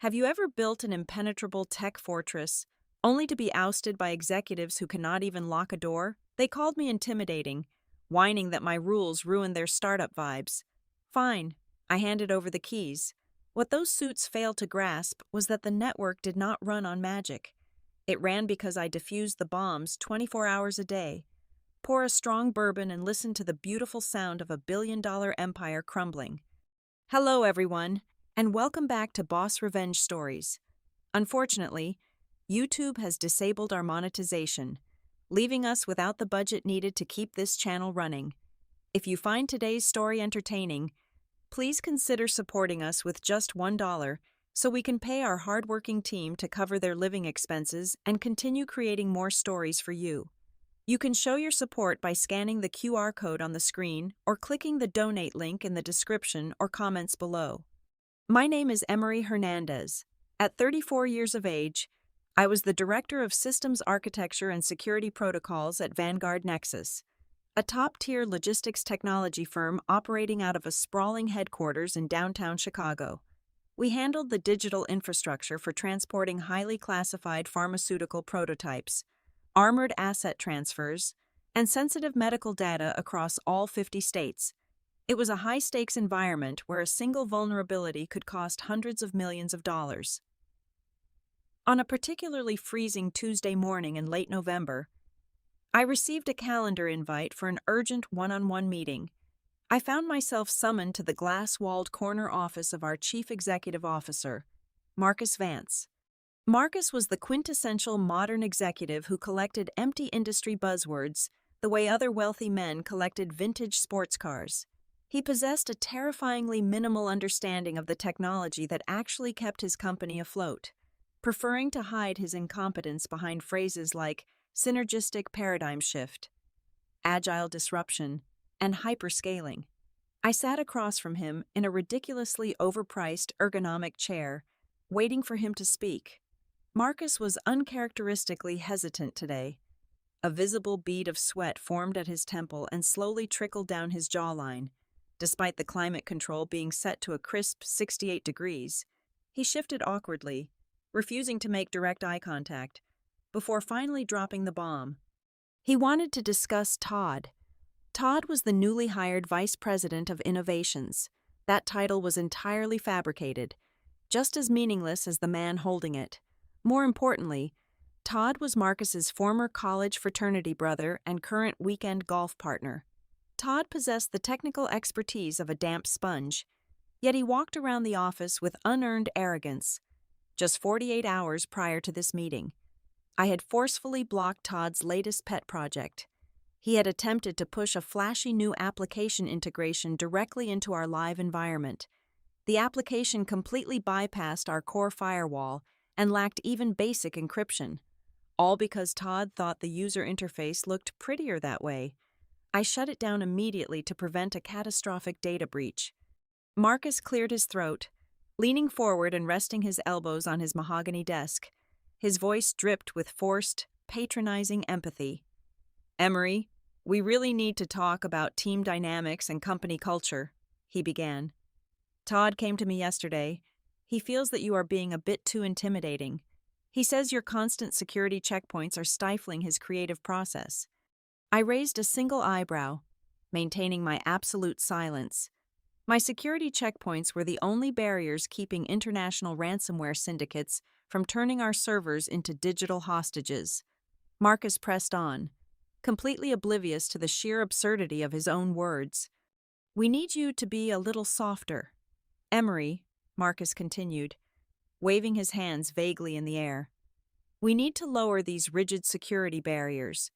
Have you ever built an impenetrable tech fortress only to be ousted by executives who cannot even lock a door? They called me intimidating, whining that my rules ruined their startup vibes. Fine, I handed over the keys. What those suits failed to grasp was that the network did not run on magic. It ran because I diffused the bombs 24 hours a day. Pour a strong bourbon and listen to the beautiful sound of a billion-dollar empire crumbling. Hello, everyone, and welcome back to Boss Revenge Stories. Unfortunately, YouTube has disabled our monetization, leaving us without the budget needed to keep this channel running. If you find today's story entertaining, please consider supporting us with just $1 so we can pay our hardworking team to cover their living expenses and continue creating more stories for you. You can show your support by scanning the QR code on the screen or clicking the donate link in the description or comments below. My name is Emery Hernandez. At 34 years of age, I was the Director of Systems Architecture and Security Protocols at Vanguard Nexus, a top-tier logistics technology firm operating out of a sprawling headquarters in downtown Chicago. We handled the digital infrastructure for transporting highly classified pharmaceutical prototypes, armored asset transfers, and sensitive medical data across all 50 states. It was a high-stakes environment where a single vulnerability could cost hundreds of millions of dollars. On a particularly freezing Tuesday morning in late November, I received a calendar invite for an urgent one-on-one meeting. I found myself summoned to the glass-walled corner office of our Chief Executive Officer, Marcus Vance. Marcus was the quintessential modern executive who collected empty industry buzzwords the way other wealthy men collected vintage sports cars. He possessed a terrifyingly minimal understanding of the technology that actually kept his company afloat, preferring to hide his incompetence behind phrases like synergistic paradigm shift, agile disruption, and hyperscaling. I sat across from him in a ridiculously overpriced ergonomic chair, waiting for him to speak. Marcus was uncharacteristically hesitant today. A visible bead of sweat formed at his temple and slowly trickled down his jawline. Despite the climate control being set to a crisp 68 degrees, he shifted awkwardly, refusing to make direct eye contact, before finally dropping the bomb. He wanted to discuss Todd. Todd was the newly hired Vice President of Innovations. That title was entirely fabricated, just as meaningless as the man holding it. More importantly, Todd was Marcus's former college fraternity brother and current weekend golf partner. Todd possessed the technical expertise of a damp sponge, yet he walked around the office with unearned arrogance. Just 48 hours prior to this meeting, I had forcefully blocked Todd's latest pet project. He had attempted to push a flashy new application integration directly into our live environment. The application completely bypassed our core firewall and lacked even basic encryption, all because Todd thought the user interface looked prettier that way. I shut it down immediately to prevent a catastrophic data breach. Marcus cleared his throat, leaning forward and resting his elbows on his mahogany desk. His voice dripped with forced, patronizing empathy. "Emery, we really need to talk about team dynamics and company culture," he began. "Todd came to me yesterday. He feels that you are being a bit too intimidating. He says your constant security checkpoints are stifling his creative process." I raised a single eyebrow, maintaining my absolute silence. My security checkpoints were the only barriers keeping international ransomware syndicates from turning our servers into digital hostages. Marcus pressed on, completely oblivious to the sheer absurdity of his own words. "We need you to be a little softer. Emery," Marcus continued, waving his hands vaguely in the air. "We need to lower these rigid security barriers.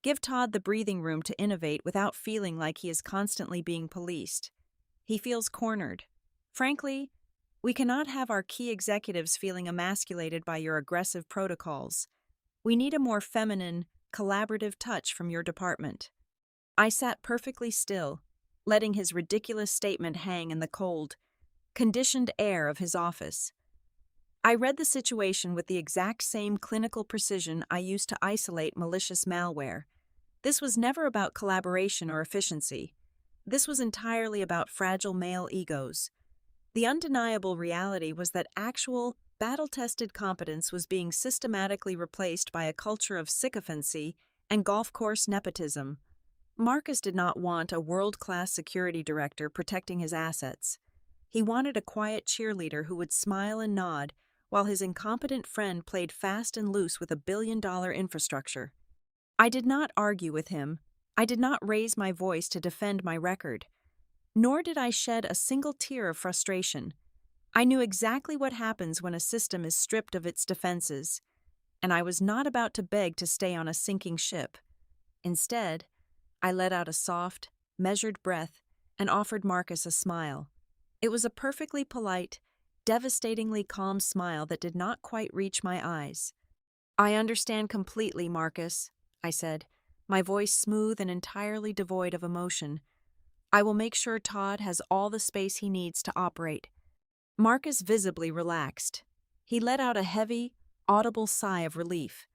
Give Todd the breathing room to innovate without feeling like he is constantly being policed. He feels cornered. Frankly, we cannot have our key executives feeling emasculated by your aggressive protocols. We need a more feminine, collaborative touch from your department." I sat perfectly still, letting his ridiculous statement hang in the cold, conditioned air of his office. I read the situation with the exact same clinical precision I used to isolate malicious malware. This was never about collaboration or efficiency. This was entirely about fragile male egos. The undeniable reality was that actual, battle-tested competence was being systematically replaced by a culture of sycophancy and golf course nepotism. Marcus did not want a world-class security director protecting his assets. He wanted a quiet cheerleader who would smile and nod while his incompetent friend played fast and loose with a billion-dollar infrastructure. I did not argue with him. I did not raise my voice to defend my record. Nor did I shed a single tear of frustration. I knew exactly what happens when a system is stripped of its defenses, and I was not about to beg to stay on a sinking ship. Instead, I let out a soft, measured breath and offered Marcus a smile. It was a perfectly polite, devastatingly calm smile that did not quite reach my eyes. "I understand completely, Marcus," I said, my voice smooth and entirely devoid of emotion. "I will make sure Todd has all the space he needs to operate." Marcus visibly relaxed. He let out a heavy, audible sigh of relief.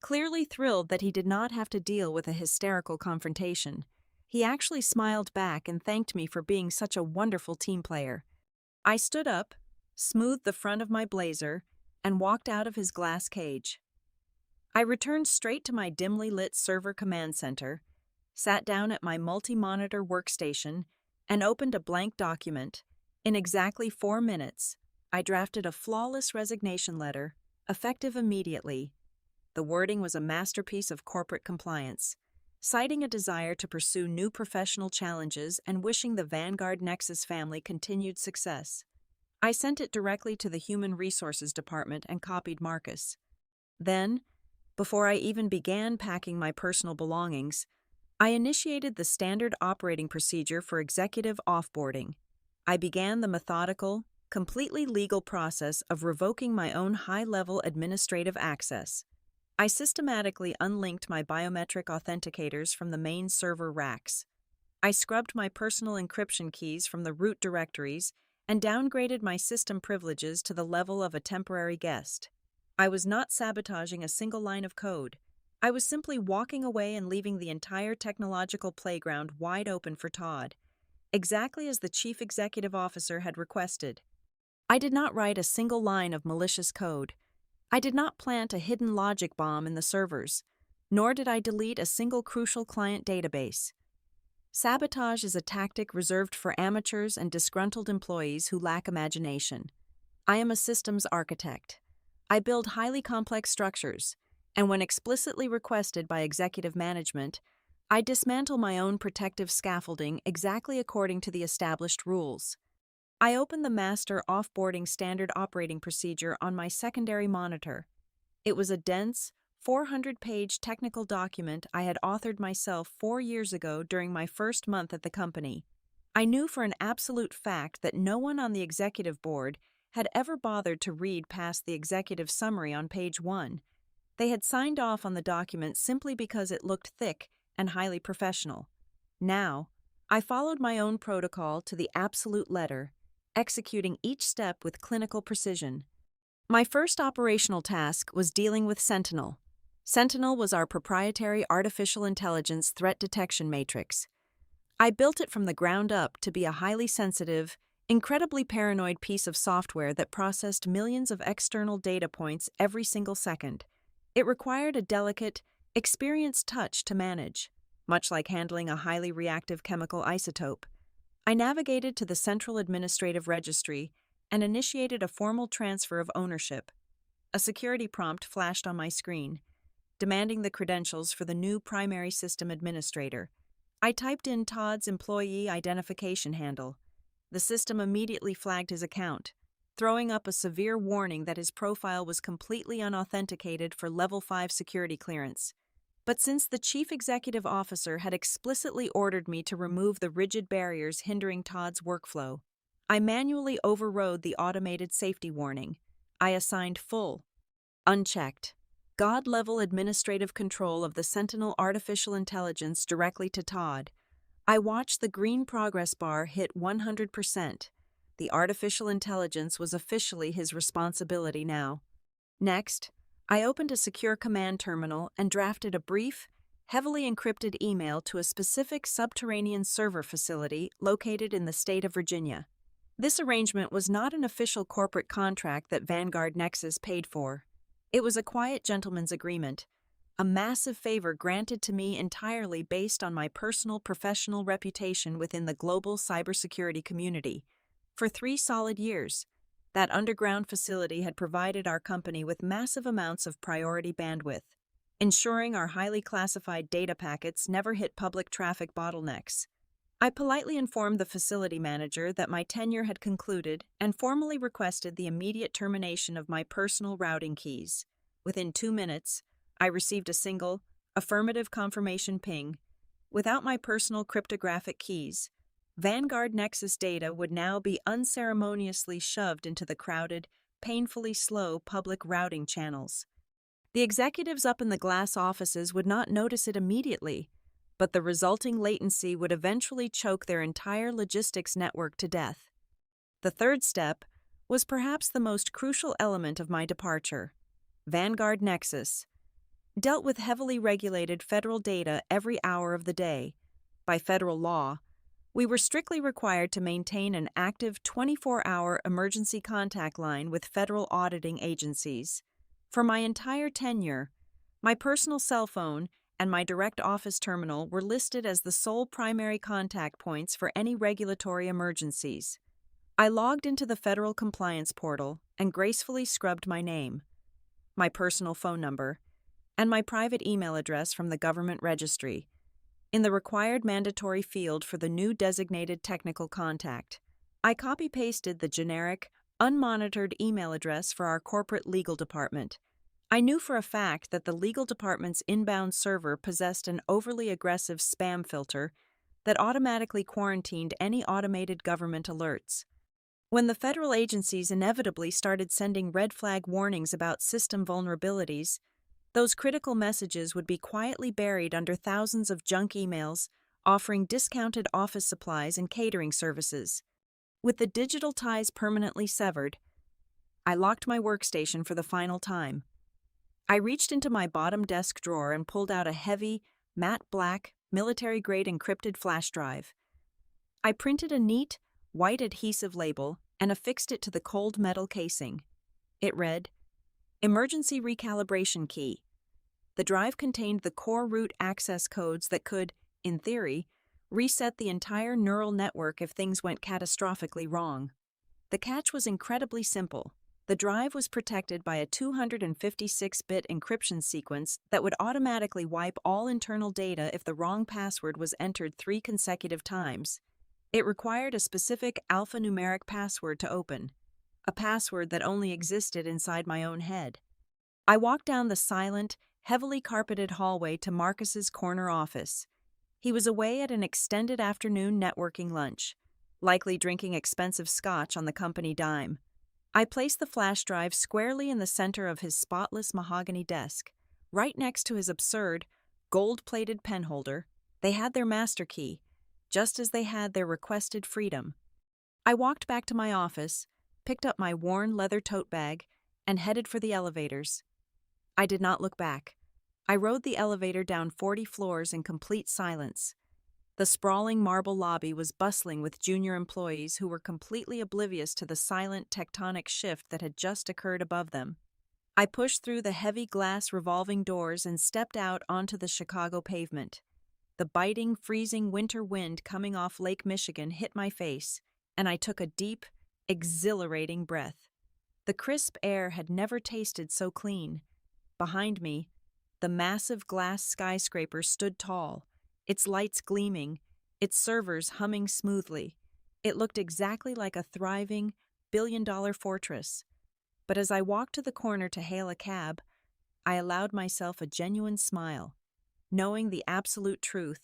Clearly thrilled that he did not have to deal with a hysterical confrontation, he actually smiled back and thanked me for being such a wonderful team player. I stood up, smoothed the front of my blazer, and walked out of his glass cage. I returned straight to my dimly lit server command center, sat down at my multi-monitor workstation, and opened a blank document. In exactly 4 minutes, I drafted a flawless resignation letter, effective immediately. The wording was a masterpiece of corporate compliance, citing a desire to pursue new professional challenges and wishing the Vanguard Nexus family continued success. I sent it directly to the Human Resources Department and copied Marcus. Then, before I even began packing my personal belongings, I initiated the standard operating procedure for executive offboarding. I began the methodical, completely legal process of revoking my own high-level administrative access. I systematically unlinked my biometric authenticators from the main server racks. I scrubbed my personal encryption keys from the root directories and downgraded my system privileges to the level of a temporary guest. I was not sabotaging a single line of code. I was simply walking away and leaving the entire technological playground wide open for Todd, exactly as the chief executive officer had requested. I did not write a single line of malicious code. I did not plant a hidden logic bomb in the servers, nor did I delete a single crucial client database. Sabotage is a tactic reserved for amateurs and disgruntled employees who lack imagination. I am a systems architect. I build highly complex structures, and when explicitly requested by executive management, I dismantle my own protective scaffolding exactly according to the established rules. I opened the master offboarding standard operating procedure on my secondary monitor. It was a dense, 400-page technical document I had authored myself 4 years ago during my first month at the company. I knew for an absolute fact that no one on the executive board had ever bothered to read past the executive summary on page 1. They had signed off on the document simply because it looked thick and highly professional. Now, I followed my own protocol to the absolute letter, executing each step with clinical precision. My first operational task was dealing with Sentinel. Sentinel was our proprietary artificial intelligence threat detection matrix. I built it from the ground up to be a highly sensitive, incredibly paranoid piece of software that processed millions of external data points every single second. It required a delicate, experienced touch to manage, much like handling a highly reactive chemical isotope. I navigated to the Central Administrative Registry and initiated a formal transfer of ownership. A security prompt flashed on my screen, demanding the credentials for the new primary system administrator. I typed in Todd's employee identification handle. The system immediately flagged his account, throwing up a severe warning that his profile was completely unauthenticated for Level 5 security clearance. But since the chief executive officer had explicitly ordered me to remove the rigid barriers hindering Todd's workflow, I manually overrode the automated safety warning. I assigned full, unchecked, God-level administrative control of the Sentinel artificial intelligence directly to Todd. I watched the green progress bar hit 100%. The artificial intelligence was officially his responsibility now. Next, I opened a secure command terminal and drafted a brief, heavily encrypted email to a specific subterranean server facility located in the state of Virginia. This arrangement was not an official corporate contract that Vanguard Nexus paid for. It was a quiet gentleman's agreement, a massive favor granted to me entirely based on my personal professional reputation within the global cybersecurity community. For 3 solid years, that underground facility had provided our company with massive amounts of priority bandwidth, ensuring our highly classified data packets never hit public traffic bottlenecks. I politely informed the facility manager that my tenure had concluded and formally requested the immediate termination of my personal routing keys. Within 2 minutes, I received a single, affirmative confirmation ping. Without my personal cryptographic keys, Vanguard Nexus data would now be unceremoniously shoved into the crowded, painfully slow public routing channels. The executives up in the glass offices would not notice it immediately, but the resulting latency would eventually choke their entire logistics network to death. The third step was perhaps the most crucial element of my departure. Vanguard Nexus dealt with heavily regulated federal data every hour of the day. By federal law, we were strictly required to maintain an active 24-hour emergency contact line with federal auditing agencies. For my entire tenure, my personal cell phone and my direct office terminal were listed as the sole primary contact points for any regulatory emergencies. I logged into the federal compliance portal and gracefully scrubbed my name, my personal phone number, and my private email address from the government registry in the required mandatory field for the new designated technical contact. I copy-pasted the generic, unmonitored email address for our corporate legal department. I knew for a fact that the legal department's inbound server possessed an overly aggressive spam filter that automatically quarantined any automated government alerts. When the federal agencies inevitably started sending red flag warnings about system vulnerabilities, those critical messages would be quietly buried under thousands of junk emails offering discounted office supplies and catering services. With the digital ties permanently severed, I locked my workstation for the final time. I reached into my bottom desk drawer and pulled out a heavy, matte black, military-grade encrypted flash drive. I printed a neat, white adhesive label and affixed it to the cold metal casing. It read, "Emergency Recalibration Key." The drive contained the core root access codes that could, in theory, reset the entire neural network if things went catastrophically wrong. The catch was incredibly simple. The drive was protected by a 256-bit encryption sequence that would automatically wipe all internal data if the wrong password was entered 3 consecutive times. It required a specific alphanumeric password to open, a password that only existed inside my own head. I walked down the silent, heavily carpeted hallway to Marcus's corner office. He was away at an extended afternoon networking lunch, likely drinking expensive scotch on the company dime. I placed the flash drive squarely in the center of his spotless mahogany desk, right next to his absurd, gold-plated pen holder. They had their master key, just as they had their requested freedom. I walked back to my office, picked up my worn leather tote bag, and headed for the elevators. I did not look back. I rode the elevator down 40 floors in complete silence. The sprawling marble lobby was bustling with junior employees who were completely oblivious to the silent tectonic shift that had just occurred above them. I pushed through the heavy glass revolving doors and stepped out onto the Chicago pavement. The biting, freezing winter wind coming off Lake Michigan hit my face, and I took a deep, exhilarating breath. The crisp air had never tasted so clean. Behind me, the massive glass skyscraper stood tall, its lights gleaming, its servers humming smoothly. It looked exactly like a thriving, billion-dollar fortress. But as I walked to the corner to hail a cab, I allowed myself a genuine smile, knowing the absolute truth.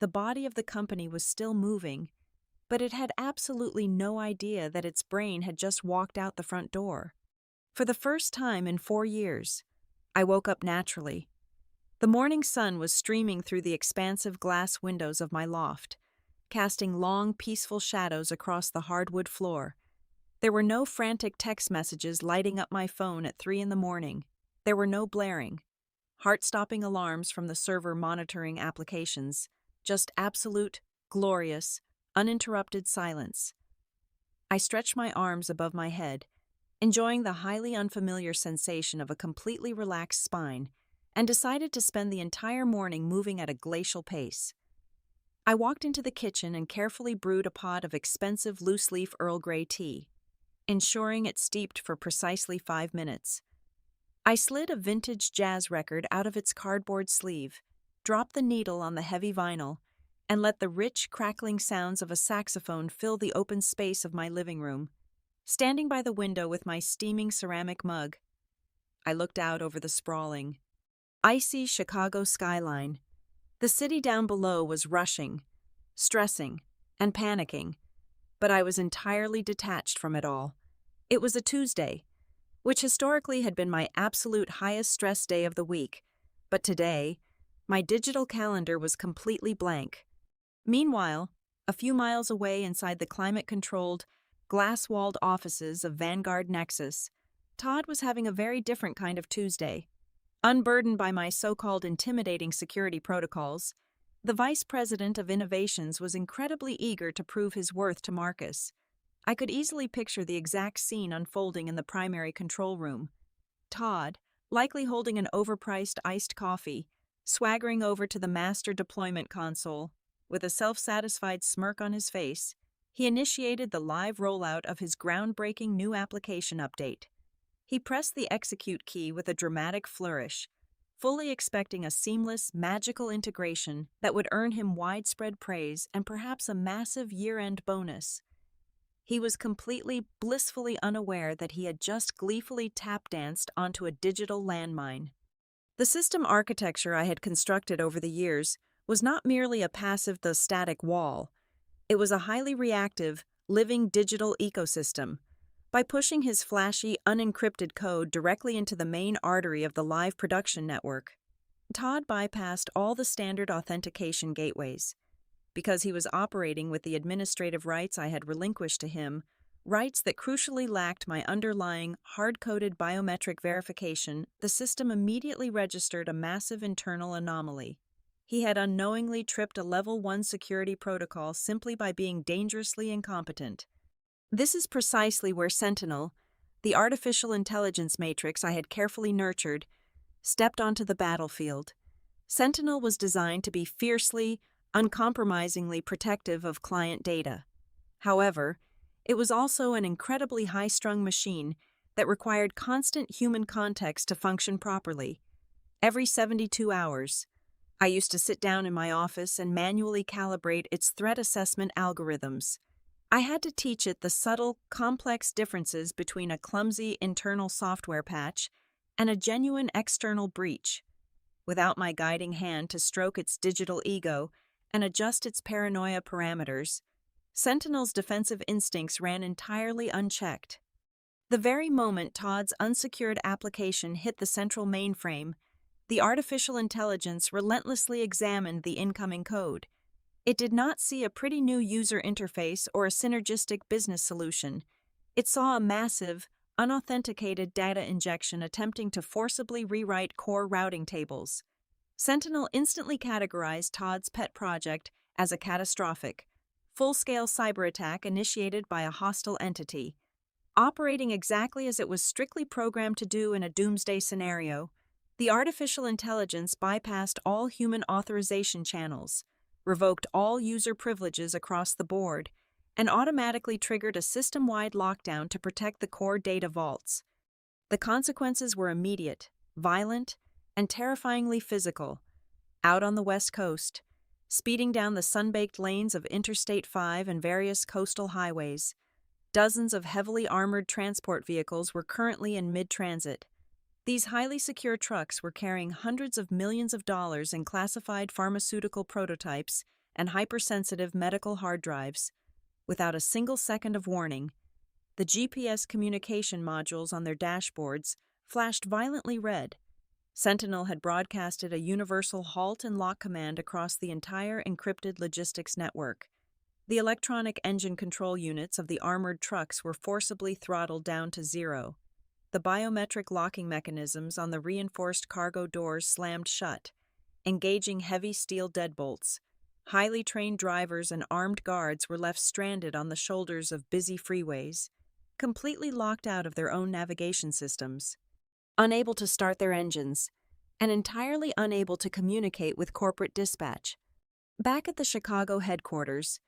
The body of the company was still moving, but it had absolutely no idea that its brain had just walked out the front door. For the first time in 4 years, I woke up naturally. The morning sun was streaming through the expansive glass windows of my loft, casting long, peaceful shadows across the hardwood floor. There were no frantic text messages lighting up my phone at 3 in the morning. There were no blaring, heart-stopping alarms from the server monitoring applications, just absolute, glorious, uninterrupted silence. I stretched my arms above my head, enjoying the highly unfamiliar sensation of a completely relaxed spine, and decided to spend the entire morning moving at a glacial pace. I walked into the kitchen and carefully brewed a pot of expensive loose-leaf Earl Grey tea, ensuring it steeped for precisely 5 minutes. I slid a vintage jazz record out of its cardboard sleeve, dropped the needle on the heavy vinyl, and let the rich, crackling sounds of a saxophone fill the open space of my living room. Standing by the window with my steaming ceramic mug, I looked out over the sprawling, icy Chicago skyline. The city down below was rushing, stressing, and panicking, but I was entirely detached from it all. It was a Tuesday, which historically had been my absolute highest stress day of the week, but today, my digital calendar was completely blank. Meanwhile, a few miles away inside the climate-controlled, glass-walled offices of Vanguard Nexus, Todd was having a very different kind of Tuesday. Unburdened by my so-called intimidating security protocols, the vice president of innovations was incredibly eager to prove his worth to Marcus. I could easily picture the exact scene unfolding in the primary control room. Todd, likely holding an overpriced iced coffee, swaggering over to the master deployment console. With a self-satisfied smirk on his face, he initiated the live rollout of his groundbreaking new application update. He pressed the execute key with a dramatic flourish, fully expecting a seamless, magical integration that would earn him widespread praise and perhaps a massive year-end bonus. He was completely, blissfully unaware that he had just gleefully tap-danced onto a digital landmine. The system architecture I had constructed over the years was not merely a passive, static wall. It was a highly reactive, living digital ecosystem. By pushing his flashy, unencrypted code directly into the main artery of the live production network, Todd bypassed all the standard authentication gateways. Because he was operating with the administrative rights I had relinquished to him, rights that crucially lacked my underlying, hard-coded biometric verification, the system immediately registered a massive internal anomaly. He had unknowingly tripped a Level 1 security protocol simply by being dangerously incompetent. This is precisely where Sentinel, the artificial intelligence matrix I had carefully nurtured, stepped onto the battlefield. Sentinel was designed to be fiercely, uncompromisingly protective of client data. However, it was also an incredibly high-strung machine that required constant human context to function properly. Every 72 hours, I used to sit down in my office and manually calibrate its threat assessment algorithms. I had to teach it the subtle, complex differences between a clumsy internal software patch and a genuine external breach. Without my guiding hand to stroke its digital ego and adjust its paranoia parameters, Sentinel's defensive instincts ran entirely unchecked. The very moment Todd's unsecured application hit the central mainframe, the artificial intelligence relentlessly examined the incoming code. It did not see a pretty new user interface or a synergistic business solution. It saw a massive, unauthenticated data injection attempting to forcibly rewrite core routing tables. Sentinel instantly categorized Todd's pet project as a catastrophic, full-scale cyber attack initiated by a hostile entity. Operating exactly as it was strictly programmed to do in a doomsday scenario, the artificial intelligence bypassed all human authorization channels, revoked all user privileges across the board, and automatically triggered a system-wide lockdown to protect the core data vaults. The consequences were immediate, violent, and terrifyingly physical. Out on the West Coast, speeding down the sun-baked lanes of Interstate 5 and various coastal highways, dozens of heavily armored transport vehicles were currently in mid-transit. These highly secure trucks were carrying hundreds of millions of dollars in classified pharmaceutical prototypes and hypersensitive medical hard drives. Without a single second of warning, the GPS communication modules on their dashboards flashed violently red. Sentinel had broadcasted a universal halt and lock command across the entire encrypted logistics network. The electronic engine control units of the armored trucks were forcibly throttled down to zero. The biometric locking mechanisms on the reinforced cargo doors slammed shut, engaging heavy steel deadbolts. Highly trained drivers and armed guards were left stranded on the shoulders of busy freeways, completely locked out of their own navigation systems, unable to start their engines, and entirely unable to communicate with corporate dispatch. Back at the Chicago headquarters,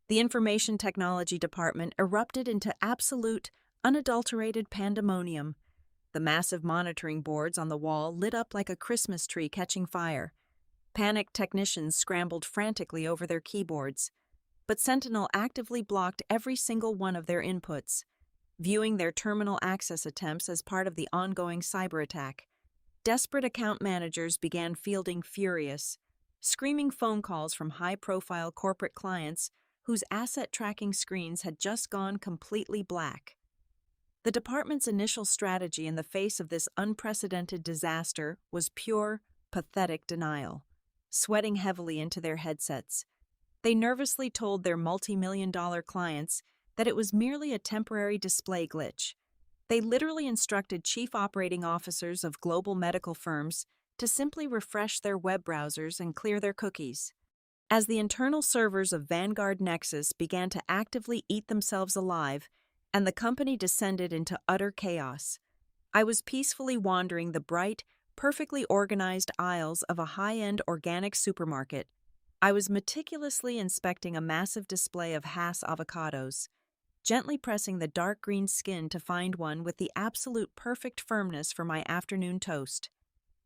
the Information Technology Department erupted into absolute, unadulterated pandemonium. The massive monitoring boards on the wall lit up like a Christmas tree catching fire. Panicked technicians scrambled frantically over their keyboards, but Sentinel actively blocked every single one of their inputs, viewing their terminal access attempts as part of the ongoing cyber attack. Desperate account managers began fielding furious, screaming phone calls from high-profile corporate clients whose asset tracking screens had just gone completely black. The department's initial strategy in the face of this unprecedented disaster was pure, pathetic denial. Sweating heavily into their headsets, they nervously told their multi-million-dollar clients that it was merely a temporary display glitch. They literally instructed chief operating officers of global medical firms to simply refresh their web browsers and clear their cookies. As the internal servers of Vanguard Nexus began to actively eat themselves alive and the company descended into utter chaos, I was peacefully wandering the bright, perfectly organized aisles of a high-end organic supermarket. I was meticulously inspecting a massive display of Hass avocados, gently pressing the dark green skin to find one with the absolute perfect firmness for my afternoon toast.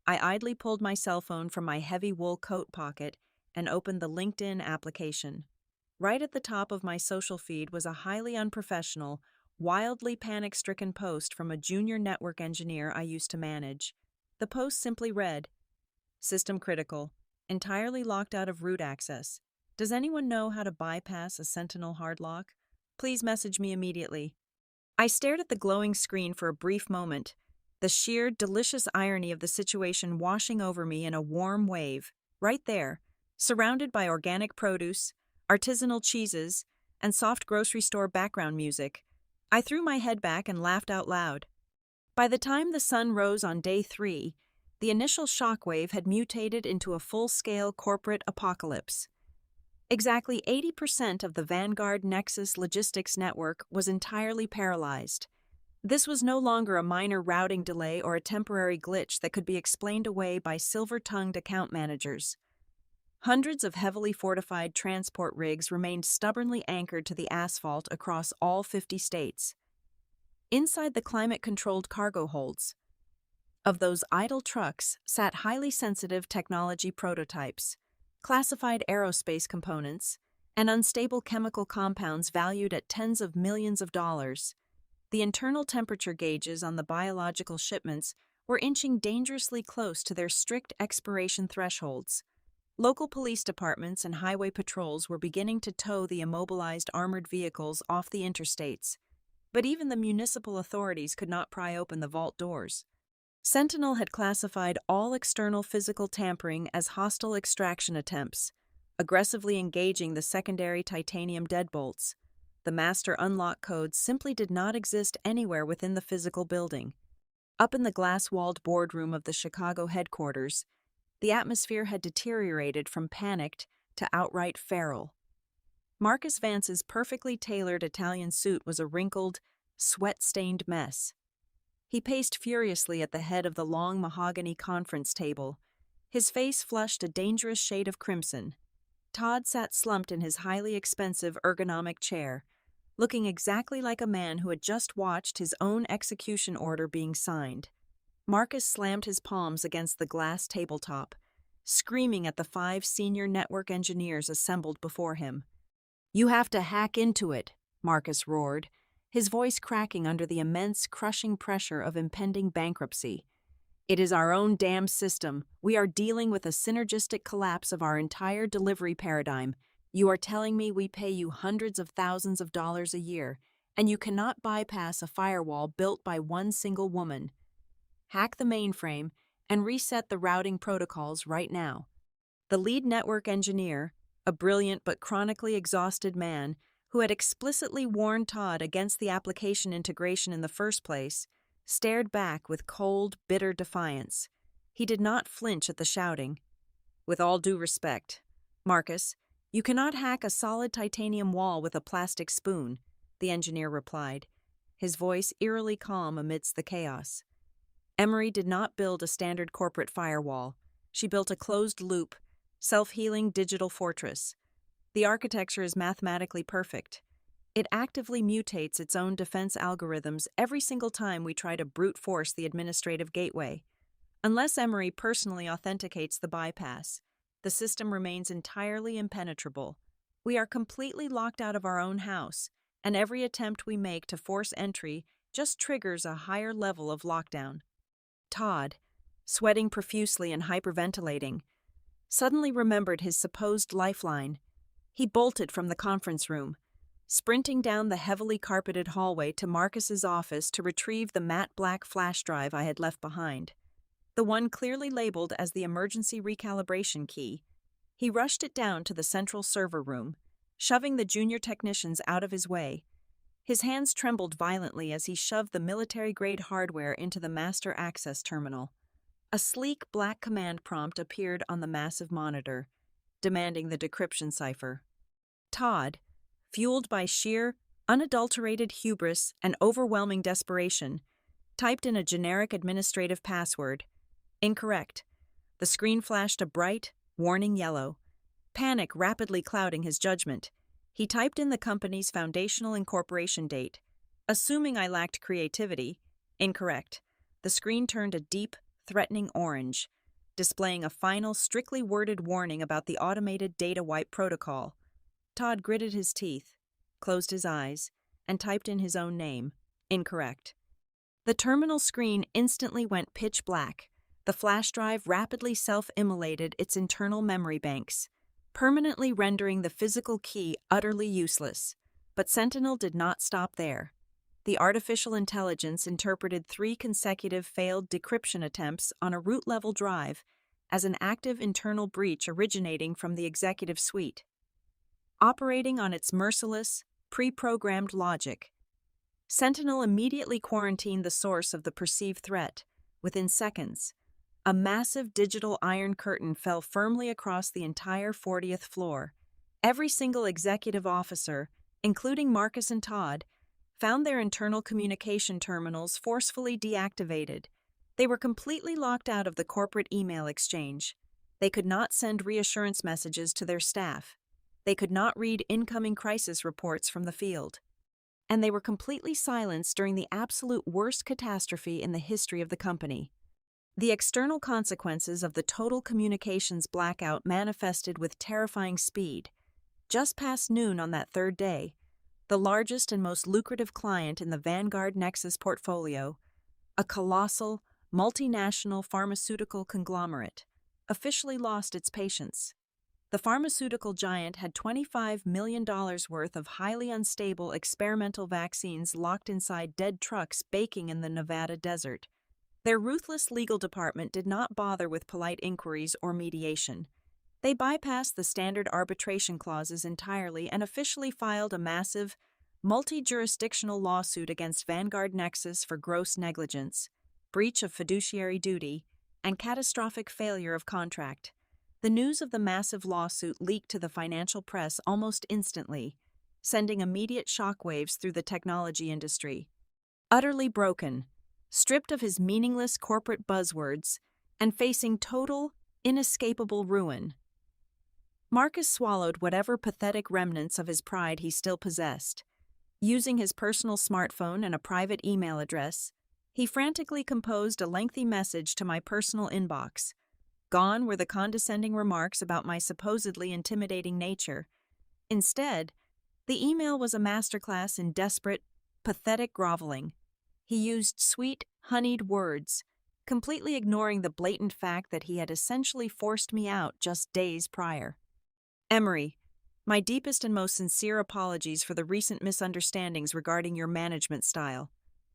I idly pulled my cell phone from my heavy wool coat pocket and opened the LinkedIn application. Right at the top of my social feed was a highly unprofessional, wildly panic-stricken post from a junior network engineer I used to manage. The post simply read, "System critical, entirely locked out of root access. Does anyone know how to bypass a Sentinel hard lock? Please message me immediately." I stared at the glowing screen for a brief moment, the sheer, delicious irony of the situation washing over me in a warm wave. Right there, surrounded by organic produce, artisanal cheeses, and soft grocery store background music, I threw my head back and laughed out loud. By the time the sun rose on day 3, the initial shockwave had mutated into a full-scale corporate apocalypse. Exactly 80% of the Vanguard Nexus logistics network was entirely paralyzed. This was no longer a minor routing delay or a temporary glitch that could be explained away by silver-tongued account managers. Hundreds of heavily fortified transport rigs remained stubbornly anchored to the asphalt across all 50 states. Inside the climate-controlled cargo holds of those idle trucks sat highly sensitive technology prototypes, classified aerospace components, and unstable chemical compounds valued at tens of millions of dollars. The internal temperature gauges on the biological shipments were inching dangerously close to their strict expiration thresholds. Local police departments and highway patrols were beginning to tow the immobilized armored vehicles off the interstates, but even the municipal authorities could not pry open the vault doors. Sentinel had classified all external physical tampering as hostile extraction attempts, aggressively engaging the secondary titanium deadbolts. The master unlock codes simply did not exist anywhere within the physical building. Up in the glass-walled boardroom of the Chicago headquarters, the atmosphere had deteriorated from panicked to outright feral. Marcus Vance's perfectly tailored Italian suit was a wrinkled, sweat-stained mess. He paced furiously at the head of the long mahogany conference table, his face flushed a dangerous shade of crimson. Todd sat slumped in his highly expensive ergonomic chair, looking exactly like a man who had just watched his own execution order being signed. Marcus slammed his palms against the glass tabletop, screaming at the 5 senior network engineers assembled before him. "You have to hack into it," Marcus roared, his voice cracking under the immense, crushing pressure of impending bankruptcy. "It is our own damn system. We are dealing with a synergistic collapse of our entire delivery paradigm. You are telling me we pay you hundreds of thousands of dollars a year, and you cannot bypass a firewall built by one single woman. Hack the mainframe and reset the routing protocols right now." The lead network engineer, a brilliant but chronically exhausted man who had explicitly warned Todd against the application integration in the first place, stared back with cold, bitter defiance. He did not flinch at the shouting. "With all due respect, Marcus, You cannot hack a solid titanium wall with a plastic spoon, the engineer replied, his voice eerily calm amidst the chaos. Emery did not build a standard corporate firewall. She built a closed-loop, self-healing digital fortress. The architecture is mathematically perfect. It actively mutates its own defense algorithms every single time we try to brute force the administrative gateway. Unless Emery personally authenticates the bypass, the system remains entirely impenetrable. We are completely locked out of our own house, and every attempt we make to force entry just triggers a higher level of lockdown. Todd, sweating profusely and hyperventilating, suddenly remembered his supposed lifeline. He bolted from the conference room, sprinting down the heavily carpeted hallway to Marcus's office to retrieve the matte black flash drive I had left behind, the one clearly labeled as the emergency recalibration key. He rushed it down to the central server room, shoving the junior technicians out of his way. His hands trembled violently as he shoved the military-grade hardware into the master access terminal. A sleek black command prompt appeared on the massive monitor, demanding the decryption cipher. Todd, fueled by sheer, unadulterated hubris and overwhelming desperation, typed in a generic administrative password. Incorrect. The screen flashed a bright, warning yellow. Panic rapidly clouding his judgment, he typed in the company's foundational incorporation date. Assuming I lacked creativity, incorrect. The screen turned a deep, threatening orange, displaying a final, strictly worded warning about the automated data wipe protocol. Todd gritted his teeth, closed his eyes, and typed in his own name. Incorrect. The terminal screen instantly went pitch black. The flash drive rapidly self-immolated its internal memory banks, permanently rendering the physical key utterly useless. But Sentinel did not stop there. The artificial intelligence interpreted 3 consecutive failed decryption attempts on a root-level drive as an active internal breach originating from the executive suite. Operating on its merciless, pre-programmed logic, Sentinel immediately quarantined the source of the perceived threat. Within seconds, a massive digital iron curtain fell firmly across the entire 40th floor. Every single executive officer, including Marcus and Todd, found their internal communication terminals forcefully deactivated. They were completely locked out of the corporate email exchange. They could not send reassurance messages to their staff. They could not read incoming crisis reports from the field. And they were completely silenced during the absolute worst catastrophe in the history of the company. The external consequences of the total communications blackout manifested with terrifying speed. Just past noon on that third day, the largest and most lucrative client in the Vanguard Nexus portfolio, a colossal, multinational pharmaceutical conglomerate, officially lost its patience. The pharmaceutical giant had $25 million worth of highly unstable experimental vaccines locked inside dead trucks baking in the Nevada desert. Their ruthless legal department did not bother with polite inquiries or mediation. They bypassed the standard arbitration clauses entirely and officially filed a massive, multi-jurisdictional lawsuit against Vanguard Nexus for gross negligence, breach of fiduciary duty, and catastrophic failure of contract. The news of the massive lawsuit leaked to the financial press almost instantly, sending immediate shockwaves through the technology industry. Utterly broken, stripped of his meaningless corporate buzzwords, and facing total, inescapable ruin, Marcus swallowed whatever pathetic remnants of his pride he still possessed. Using his personal smartphone and a private email address, he frantically composed a lengthy message to my personal inbox. Gone were the condescending remarks about my supposedly intimidating nature. Instead, the email was a masterclass in desperate, pathetic groveling. He used sweet, honeyed words, completely ignoring the blatant fact that he had essentially forced me out just days prior. Emery, my deepest and most sincere apologies for the recent misunderstandings regarding your management style.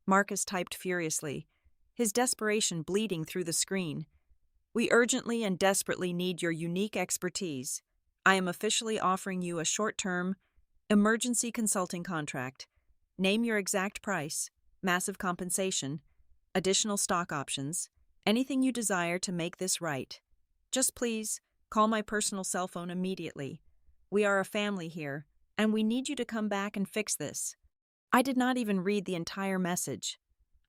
Marcus typed furiously, his desperation bleeding through the screen. We urgently and desperately need your unique expertise. I am officially offering you a short-term, emergency consulting contract. Name your exact price, massive compensation, additional stock options, anything you desire to make this right. Just please, call my personal cell phone immediately. We are a family here, and we need you to come back and fix this. I did not even read the entire message.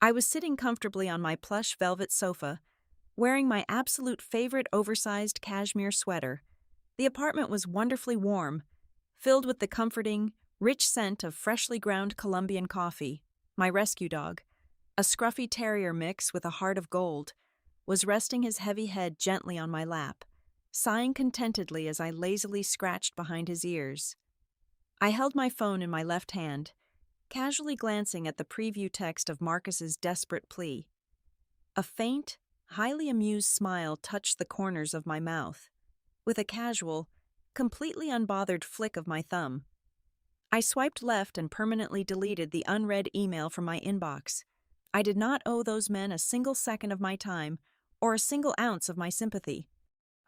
I was sitting comfortably on my plush velvet sofa, wearing my absolute favorite oversized cashmere sweater. The apartment was wonderfully warm, filled with the comforting, rich scent of freshly ground Colombian coffee. My rescue dog, a scruffy terrier mix with a heart of gold, was resting his heavy head gently on my lap, sighing contentedly as I lazily scratched behind his ears. I held my phone in my left hand, casually glancing at the preview text of Marcus's desperate plea. A faint, highly amused smile touched the corners of my mouth, with a casual, completely unbothered flick of my thumb. I swiped left and permanently deleted the unread email from my inbox. I did not owe those men a single second of my time or a single ounce of my sympathy.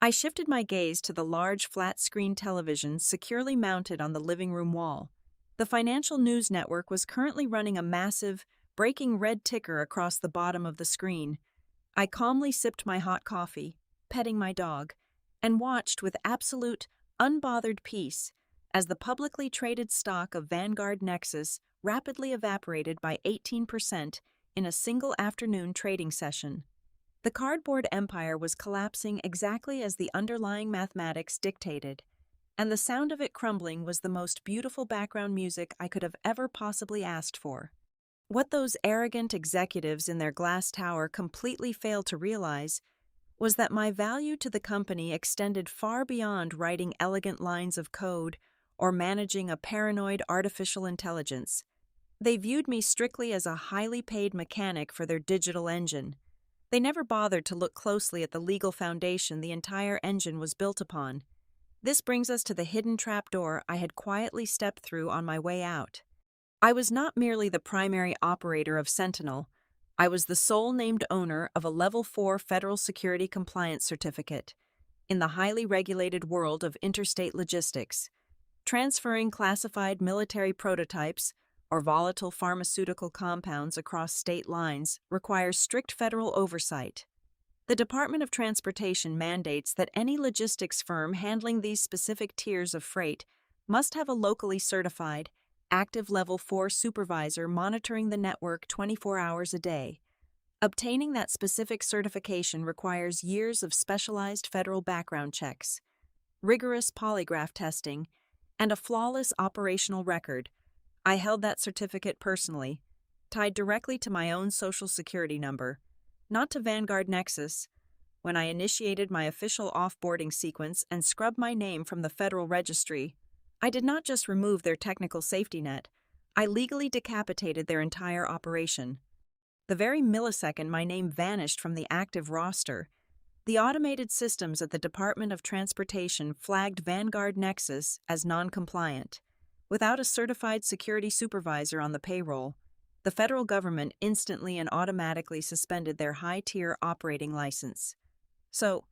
I shifted my gaze to the large flat-screen television securely mounted on the living room wall. The financial news network was currently running a massive, breaking red ticker across the bottom of the screen. I calmly sipped my hot coffee, petting my dog, and watched with absolute, unbothered peace as the publicly traded stock of Vanguard Nexus rapidly evaporated by 18% in a single afternoon trading session. The cardboard empire was collapsing exactly as the underlying mathematics dictated, and the sound of it crumbling was the most beautiful background music I could have ever possibly asked for. What those arrogant executives in their glass tower completely failed to realize was that my value to the company extended far beyond writing elegant lines of code or managing a paranoid artificial intelligence. They viewed me strictly as a highly paid mechanic for their digital engine. They never bothered to look closely at the legal foundation the entire engine was built upon. This brings us to the hidden trapdoor I had quietly stepped through on my way out. I was not merely the primary operator of Sentinel. I was the sole named owner of a Level 4 Federal Security Compliance Certificate in the highly regulated world of interstate logistics. Transferring classified military prototypes or volatile pharmaceutical compounds across state lines requires strict federal oversight. The Department of Transportation mandates that any logistics firm handling these specific tiers of freight must have a locally certified, active Level 4 supervisor monitoring the network 24 hours a day. Obtaining that specific certification requires years of specialized federal background checks, rigorous polygraph testing, and a flawless operational record. I held that certificate personally, tied directly to my own social security number, not to Vanguard Nexus. When I initiated my official off-boarding sequence and scrubbed my name from the Federal Registry, I did not just remove their technical safety net, I legally decapitated their entire operation. The very millisecond my name vanished from the active roster, the automated systems at the Department of Transportation flagged Vanguard Nexus as non-compliant. Without a certified security supervisor on the payroll, the federal government instantly and automatically suspended their high-tier operating license. So,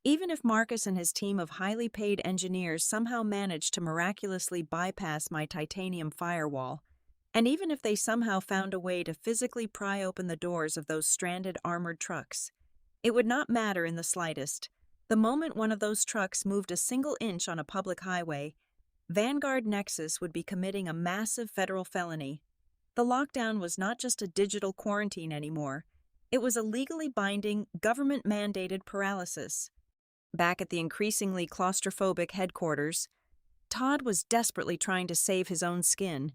even if Marcus and his team of highly paid engineers somehow managed to miraculously bypass my titanium firewall, and even if they somehow found a way to physically pry open the doors of those stranded armored trucks, it would not matter in the slightest. The moment one of those trucks moved a single inch on a public highway, Vanguard Nexus would be committing a massive federal felony. The lockdown was not just a digital quarantine anymore. It was a legally binding, government-mandated paralysis. Back at the increasingly claustrophobic headquarters, Todd was desperately trying to save his own skin.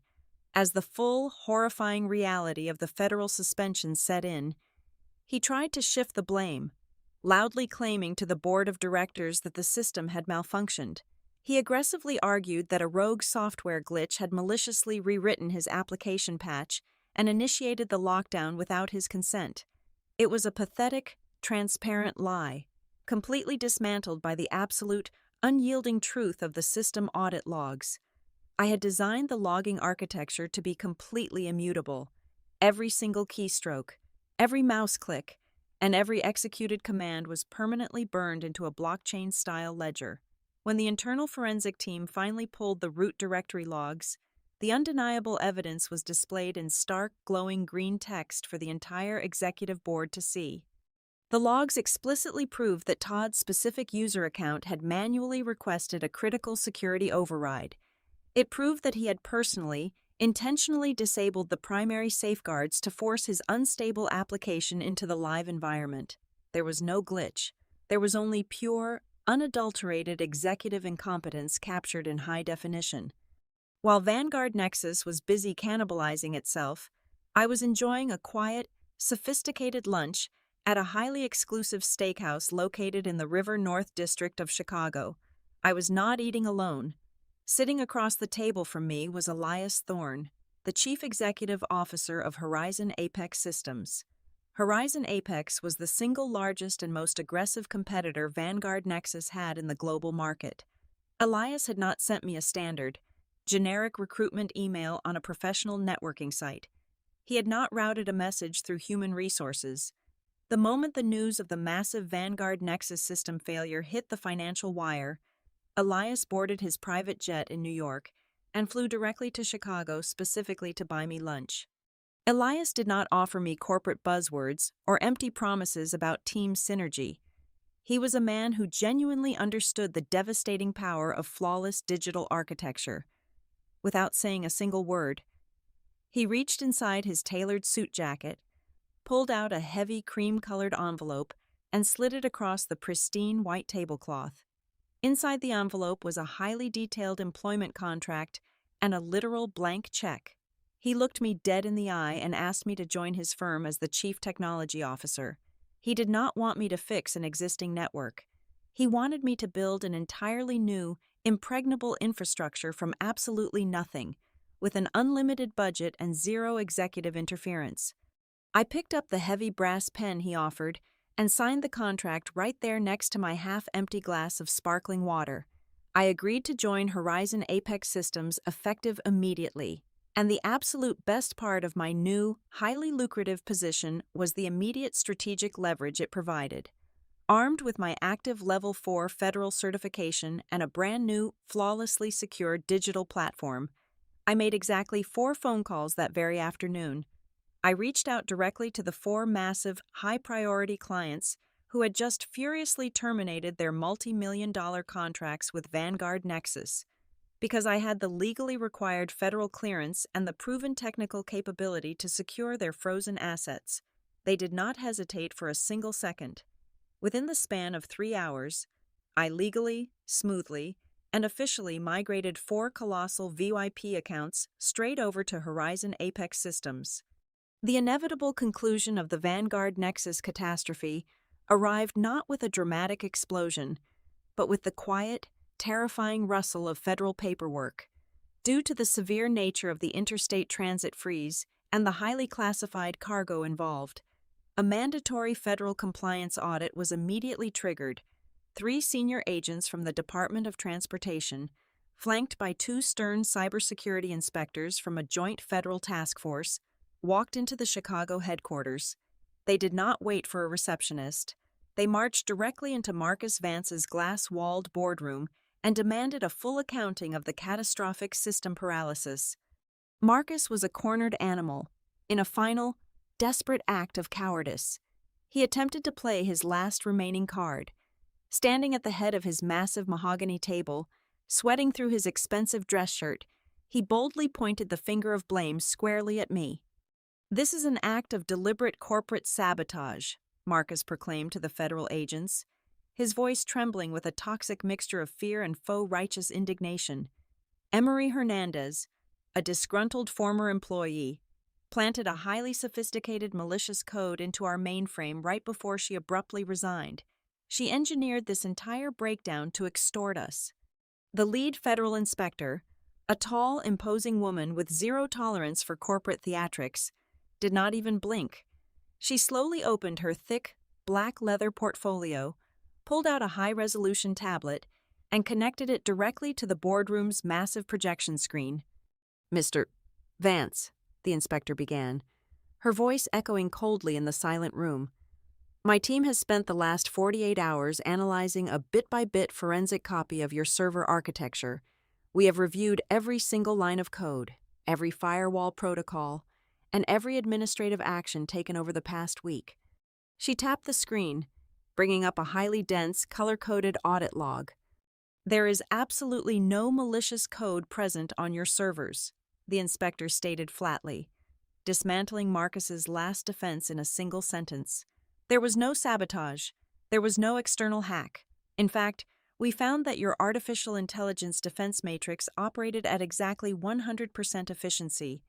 As the full, horrifying reality of the federal suspension set in, he tried to shift the blame, loudly claiming to the board of directors that the system had malfunctioned. He aggressively argued that a rogue software glitch had maliciously rewritten his application patch and initiated the lockdown without his consent. It was a pathetic, transparent lie, completely dismantled by the absolute, unyielding truth of the system audit logs. I had designed the logging architecture to be completely immutable. Every single keystroke, every mouse click, and every executed command was permanently burned into a blockchain-style ledger. When the internal forensic team finally pulled the root directory logs, the undeniable evidence was displayed in stark, glowing green text for the entire executive board to see. The logs explicitly proved that Todd's specific user account had manually requested a critical security override. It proved that he had personally, intentionally disabled the primary safeguards to force his unstable application into the live environment. There was no glitch. There was only pure, unadulterated executive incompetence captured in high definition. While Vanguard Nexus was busy cannibalizing itself, I was enjoying a quiet, sophisticated lunch at a highly exclusive steakhouse located in the River North District of Chicago. I was not eating alone. Sitting across the table from me was Elias Thorne, the Chief Executive Officer of Horizon Apex Systems. Horizon Apex was the single largest and most aggressive competitor Vanguard Nexus had in the global market. Elias had not sent me a standard, generic recruitment email on a professional networking site. He had not routed a message through human resources. The moment the news of the massive Vanguard Nexus system failure hit the financial wire, Elias boarded his private jet in New York and flew directly to Chicago specifically to buy me lunch. Elias did not offer me corporate buzzwords or empty promises about team synergy. He was a man who genuinely understood the devastating power of flawless digital architecture. Without saying a single word, he reached inside his tailored suit jacket, pulled out a heavy cream-colored envelope, and slid it across the pristine white tablecloth. Inside the envelope was a highly detailed employment contract and a literal blank check. He looked me dead in the eye and asked me to join his firm as the Chief Technology Officer. He did not want me to fix an existing network. He wanted me to build an entirely new, impregnable infrastructure from absolutely nothing, with an unlimited budget and zero executive interference. I picked up the heavy brass pen he offered and signed the contract right there next to my half-empty glass of sparkling water. I agreed to join Horizon Apex Systems effective immediately, and the absolute best part of my new, highly lucrative position was the immediate strategic leverage it provided. Armed with my active Level 4 federal certification and a brand new, flawlessly secure digital platform, I made exactly 4 phone calls that very afternoon. I reached out directly to the 4 massive, high-priority clients who had just furiously terminated their multi-million-dollar contracts with Vanguard Nexus, because I had the legally required federal clearance and the proven technical capability to secure their frozen assets. They did not hesitate for a single second. Within the span of 3 hours, I legally, smoothly, and officially migrated 4 colossal VYP accounts straight over to Horizon Apex Systems. The inevitable conclusion of the Vanguard Nexus catastrophe arrived not with a dramatic explosion, but with the quiet, terrifying rustle of federal paperwork. Due to the severe nature of the interstate transit freeze and the highly classified cargo involved, a mandatory federal compliance audit was immediately triggered. 3 senior agents from the Department of Transportation, flanked by 2 stern cybersecurity inspectors from a joint federal task force, walked into the Chicago headquarters. They did not wait for a receptionist. They marched directly into Marcus Vance's glass-walled boardroom and demanded a full accounting of the catastrophic system paralysis. Marcus was a cornered animal, in a final, desperate act of cowardice. He attempted to play his last remaining card. Standing at the head of his massive mahogany table, sweating through his expensive dress shirt, he boldly pointed the finger of blame squarely at me. "This is an act of deliberate corporate sabotage," Marcus proclaimed to the federal agents, his voice trembling with a toxic mixture of fear and faux righteous indignation. Emery Hernandez, a disgruntled former employee, planted a highly sophisticated malicious code into our mainframe right before she abruptly resigned. She engineered this entire breakdown to extort us. The lead federal inspector, a tall, imposing woman with zero tolerance for corporate theatrics, did not even blink. She slowly opened her thick, black leather portfolio, pulled out a high-resolution tablet, and connected it directly to the boardroom's massive projection screen. "Mr. Vance," the inspector began, her voice echoing coldly in the silent room. "My team has spent the last 48 hours analyzing a bit-by-bit forensic copy of your server architecture. We have reviewed every single line of code, every firewall protocol, and every administrative action taken over the past week. She tapped the screen, bringing up a highly dense, color-coded audit log. "There is absolutely no malicious code present on your servers," the inspector stated flatly, dismantling Marcus's last defense in a single sentence. "There was no sabotage. There was no external hack. In fact, we found that your artificial intelligence defense matrix operated at exactly 100% efficiency.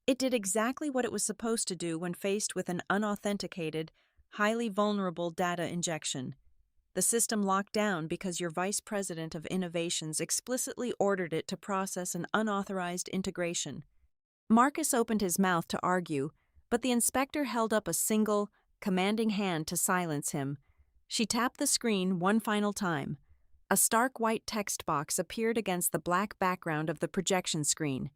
It did exactly what it was supposed to do when faced with an unauthenticated, highly vulnerable data injection. The system locked down because your vice president of innovations explicitly ordered it to process an unauthorized integration." Marcus opened his mouth to argue, but the inspector held up a single, commanding hand to silence him. She tapped the screen one final time. A stark white text box appeared against the black background of the projection screen.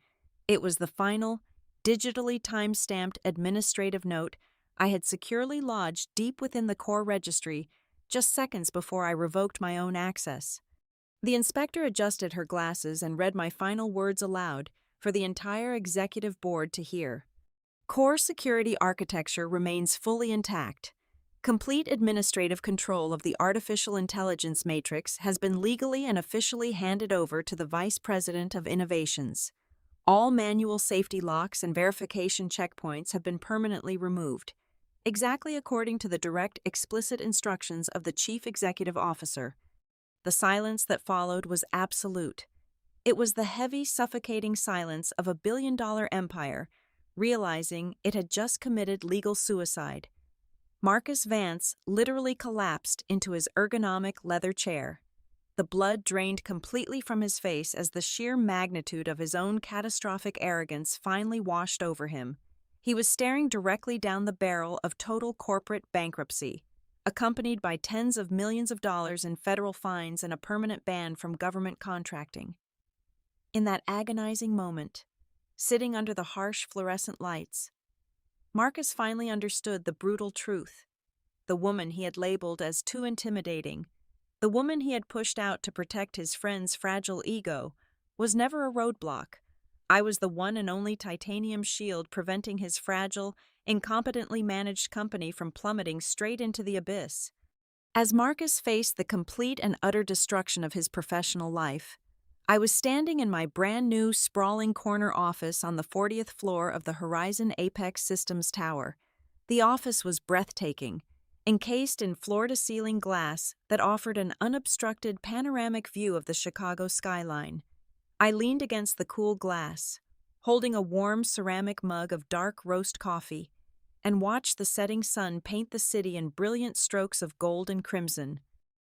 It was the final, digitally time-stamped administrative note I had securely lodged deep within the core registry just seconds before I revoked my own access. The inspector adjusted her glasses and read my final words aloud for the entire executive board to hear. "Core security architecture remains fully intact. Complete administrative control of the artificial intelligence matrix has been legally and officially handed over to the Vice President of Innovations. All manual safety locks and verification checkpoints have been permanently removed, exactly according to the direct, explicit instructions of the Chief Executive Officer." The silence that followed was absolute. It was the heavy, suffocating silence of a billion-dollar empire, realizing it had just committed legal suicide. Marcus Vance literally collapsed into his ergonomic leather chair. The blood drained completely from his face as the sheer magnitude of his own catastrophic arrogance finally washed over him. He was staring directly down the barrel of total corporate bankruptcy, accompanied by tens of millions of dollars in federal fines and a permanent ban from government contracting. In that agonizing moment, sitting under the harsh fluorescent lights, Marcus finally understood the brutal truth. The woman he had labeled as too intimidating, the woman he had pushed out to protect his friend's fragile ego, was never a roadblock. I was the one and only titanium shield preventing his fragile, incompetently managed company from plummeting straight into the abyss. As Marcus faced the complete and utter destruction of his professional life, I was standing in my brand-new, sprawling corner office on the 40th floor of the Horizon Apex Systems Tower. The office was breathtaking, encased in floor-to-ceiling glass that offered an unobstructed panoramic view of the Chicago skyline. I leaned against the cool glass, holding a warm ceramic mug of dark roast coffee, and watched the setting sun paint the city in brilliant strokes of gold and crimson.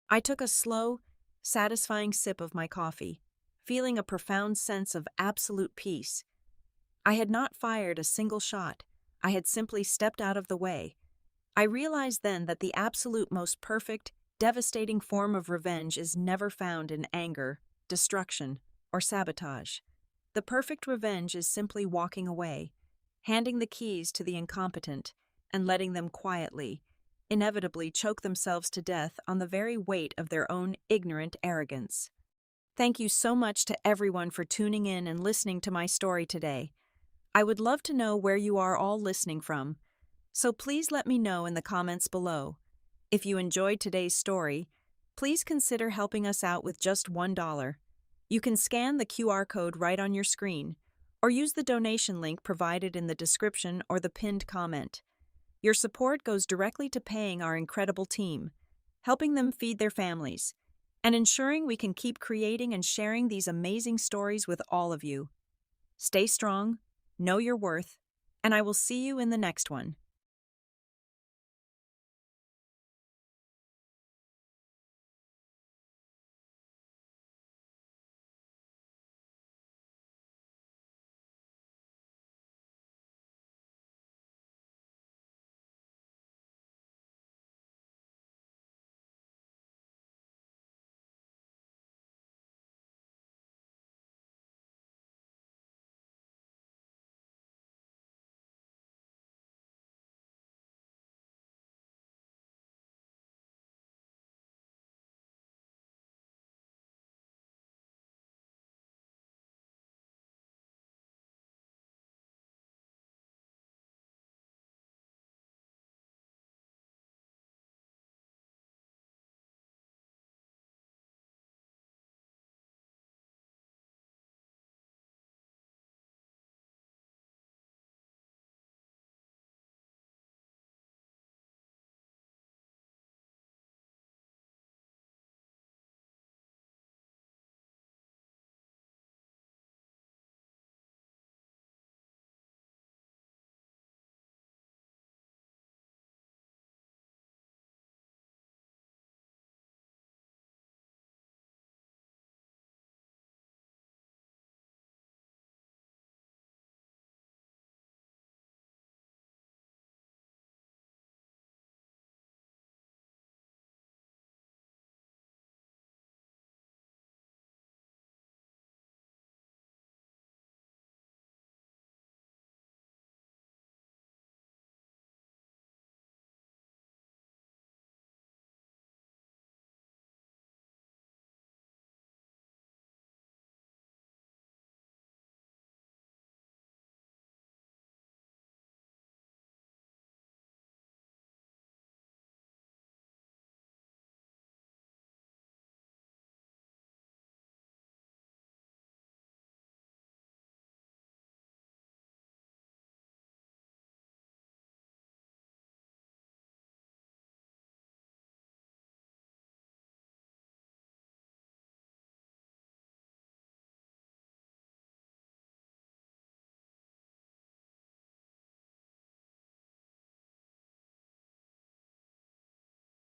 I took a slow, satisfying sip of my coffee, feeling a profound sense of absolute peace. I had not fired a single shot. I had simply stepped out of the way. I realized then that the absolute most perfect, devastating form of revenge is never found in anger, destruction, or sabotage. The perfect revenge is simply walking away, handing the keys to the incompetent, and letting them quietly, inevitably choke themselves to death on the very weight of their own ignorant arrogance. Thank you so much to everyone for tuning in and listening to my story today. I would love to know where you are all listening from, so please let me know in the comments below. If you enjoyed today's story, please consider helping us out with just $1. You can scan the QR code right on your screen, or use the donation link provided in the description or the pinned comment. Your support goes directly to paying our incredible team, helping them feed their families, and ensuring we can keep creating and sharing these amazing stories with all of you. Stay strong, know your worth, and I will see you in the next one.